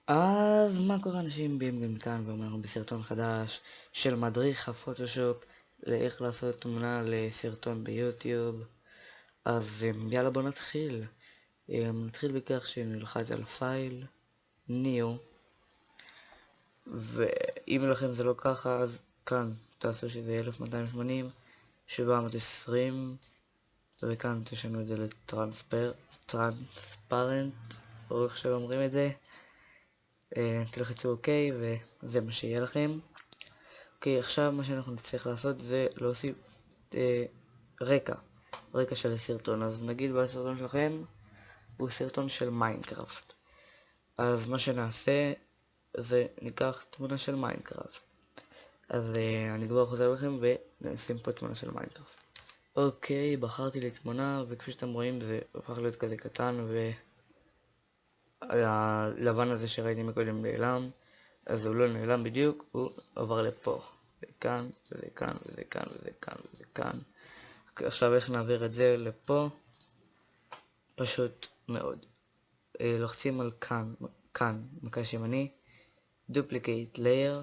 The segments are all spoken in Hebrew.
אז מה קורה אנשים בימים כאן, ואנחנו בסרטון חדש של מדריך הפוטושופ לאיך לעשות תמונה לסרטון ביוטיוב. אז יאללה בוא נתחיל. נתחיל בכך שנלחץ על פייל, ניו, ואם לכם זה לא ככה אז כאן תעשו שזה 1280, 720, וכאן תשנו את זה לטרנספרנט, או איך שלא אומרים את זה. תלחצו אוקיי וזה מה שיהיה לכם. אוקיי, עכשיו מה שאנחנו נצטרך לעשות זה להוסיף רקע של הסרטון. אז נגיד בסרטון שלכם הוא סרטון של מיינקראפט, אז מה שנעשה זה ניקח תמונה של מיינקראפט. אז אני כבר חוזר לכם ונשים פה תמונה של מיינקראפט. אוקיי, בחרתי לי תמונה, וכפי שאתם רואים זה הפך להיות כזה קטן, והלבן הזה שראיתי מקודם נעלם. אז הוא לא נעלם בדיוק, הוא עבר לפה, וכאן, וזה כאן, וזה כאן, וזה כאן, וזה כאן. עכשיו איך נעביר את זה לפה? פשוט מאוד. לוחצים על כאן, מקש ימני, duplicate layer,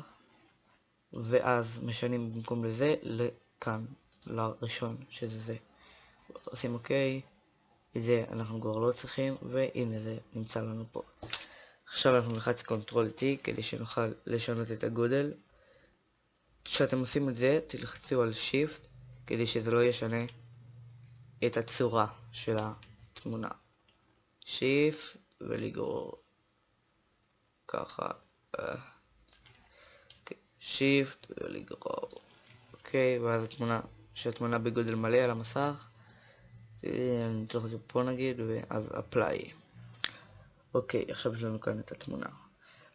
ואז משנים במקום לזה לכאן, לראשון, שזה זה. עושים אוקיי, את זה אנחנו כבר לא צריכים, והנה זה נמצא לנו פה. עכשיו אנחנו נלחץ קונטרול T כדי שנוכל לשנות את הגודל. כשאתם עושים את זה, תלחצו על Shift כדי שזה לא ישנה את הצורה של התמונה. Shift ולגרור ככה. Shift ולגרור. אוקיי, ואז שהתמונה בגודל מלא על המסך. תלחצו פה נגיד, ואז Apply. אוקיי, עכשיו יש לנו כאן את התמונה.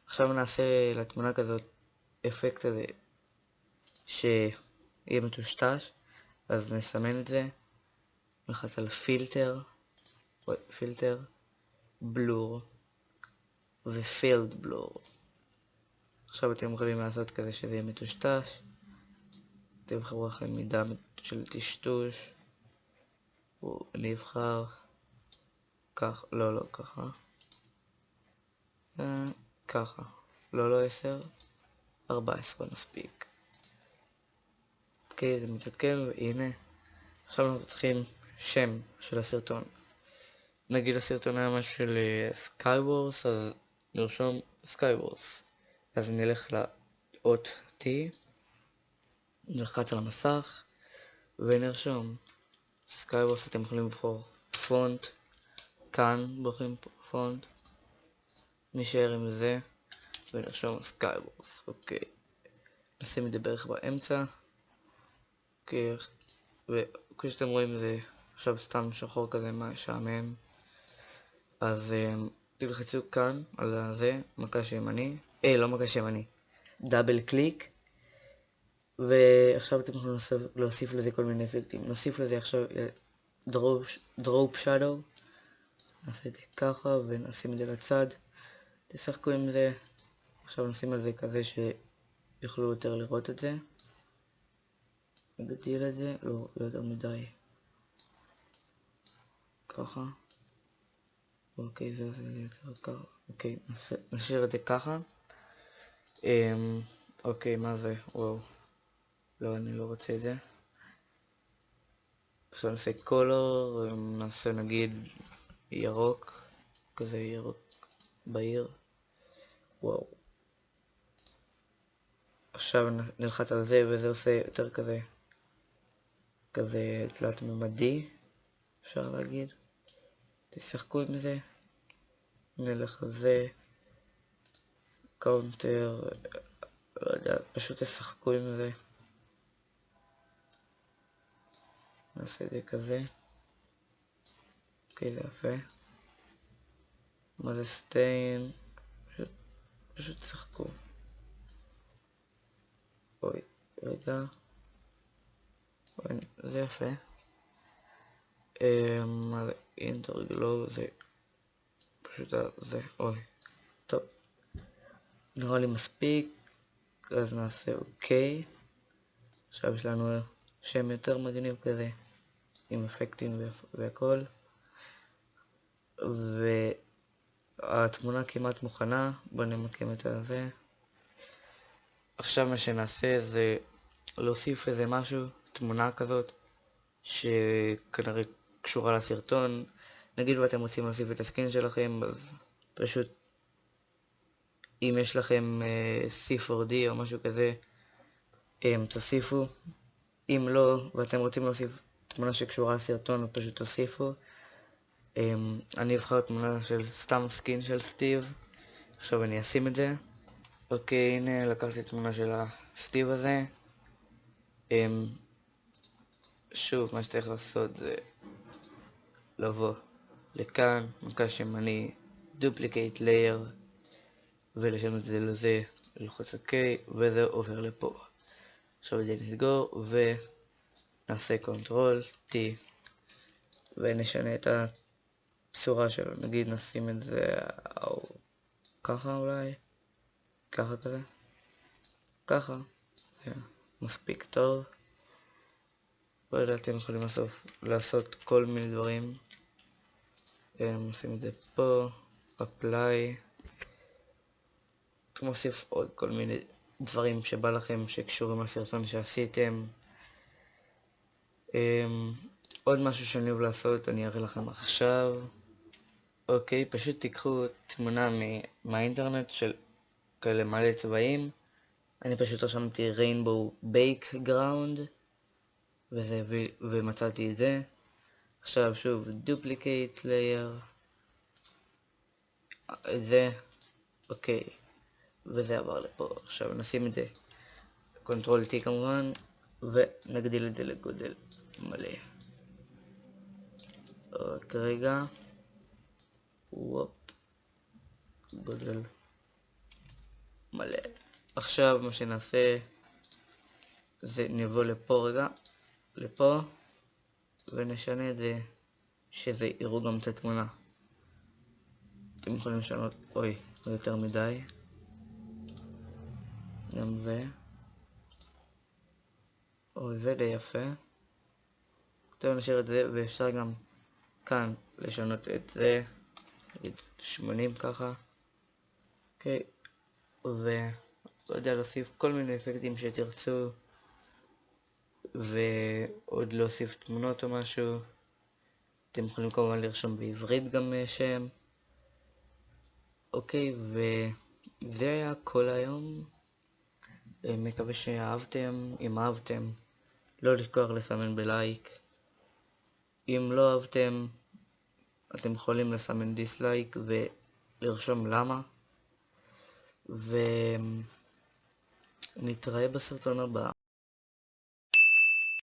עכשיו נעשה לתמונה כזאת אפקט הזה שיהיה מטושטש, אז נסמן את זה, נלחץ על פילטר, בלור ופילד בלור. עכשיו אתם יכולים לעשות כזה שזה יהיה מטושטש, תבחרו לכם מידה של טשטוש, אני אבחר כך, לא ככה, ככה, לא 10, 14 מספיק. אוקיי, זה מתעדכן, והנה עכשיו אנחנו צריכים שם של הסרטון. נגיד הסרטון היה משהו של סקייוורס, אז נרשום סקייוורס. אז נלך לאות T, נלחץ על המסך ונרשום סקייוורס. אתם יכולים לבחור פונט, כאן בוחרים פונט, נשאר עם זה ונרשום סקייוורס. אוקיי, נשים את זה בערך באמצע. אוקיי, וכפי שאתם רואים זה עכשיו סתם שחור כזה משעמם. אז תלחצו כאן על זה, מקש ימני, לא מקש ימני, דאבל קליק, ועכשיו אתם יכולים להוסיף לזה כל מיני אפקטים. נוסיף לזה עכשיו דרופ שדו, נעשה את זה ככה ונשים את זה לצד, תשחקו עם זה. עכשיו נשים על זה כזה שיוכלו יותר לראות את זה, נגדיל את זה, לא יותר מדי, ככה. אוקיי, זה יותר ככה. אוקיי, נשאיר את זה ככה. אוקיי, מה זה? וואו. לא, אני לא רוצה את זה. עכשיו נעשה קולור, נעשה נגיד ירוק, כזה ירוק בהיר. וואו. עכשיו נלחץ על זה וזה עושה יותר כזה תלת ממדי, אפשר להגיד. תשחקו עם זה. נלך על זה. קאונטר, לא יודע, פשוט תשחקו עם זה. נעשה את זה כזה. אוקיי, זה יפה. מה זה סטיין? פשוט תשחקו. אוי, רגע. זה יפה. מה זה אינטרגלו? זה פשוט זה, אוי. טוב, נראה לי מספיק, אז נעשה אוקיי. עכשיו יש לנו שם יותר מגניב כזה, עם אפקטים והכל. התמונה כמעט מוכנה, בואו נמקם את זה. עכשיו מה שנעשה זה להוסיף איזה משהו, תמונה כזאת, שכנראה קשורה לסרטון. נגיד ואתם רוצים להוסיף את הסקין שלכם, אז פשוט אם יש לכם C4D או משהו כזה, תוסיפו. אם לא, ואתם רוצים להוסיף תמונה שקשורה לסרטון, אז פשוט תוסיפו. אני אבחר תמונה של סתם סקין של סטיב. עכשיו אני אשים את זה. אוקיי, הנה לקחתי תמונה של הסטיב הזה. שוב, מה שצריך לעשות זה לבוא לכאן, מקש ימני, דופליקייט לייר, ולשנות את זה לזה, ללחוץ OK, וזה עובר לפה. עכשיו את זה נסגור, ונעשה קונטרול T, ונשנה את הצורה שלו. נגיד נשים את זה ככה אולי, ככה כזה, ככה, זה מספיק טוב. לא יודע, אתם יכולים לעשות כל מיני דברים. נשים את זה פה, apply. אתם מוסיף עוד כל מיני דברים שבא לכם שקשורים לסרטון שעשיתם. עוד משהו שאני אוהב לעשות, אני אראה לכם עכשיו. אוקיי, פשוט תיקחו תמונה מהאינטרנט של כאלה מלא צבעים. אני פשוט רשמתי Rainbow Background ומצאתי את זה. עכשיו שוב Duplicate Layer, את זה, אוקיי, וזה עבר לפה. עכשיו נשים את זה קונטרול T כמובן, ונגדיל את זה לגודל מלא. רק רגע, וופ, גודל מלא. עכשיו מה שנעשה זה נבוא לפה רגע, לפה, ונשנה את זה שזה יראו גם את התמונה. אתם יכולים לשנות, אוי, זה יותר מדי. גם זה. אוי, זה די יפה. טוב, נשאיר את זה, ואפשר גם כאן לשנות את זה, נגיד 80 ככה. אוקיי, ולא יודע, להוסיף כל מיני אפקטים שתרצו, ועוד להוסיף תמונות או משהו. אתם יכולים כמובן לרשום בעברית גם שם. אוקיי, וזה היה כל היום. מקווה שאהבתם. אם אהבתם, לא לשכוח לסמן בלייק. אם לא אהבתם, אתם יכולים לסמן דיסלייק ולרשום למה. ונתראה בסרטון הבא.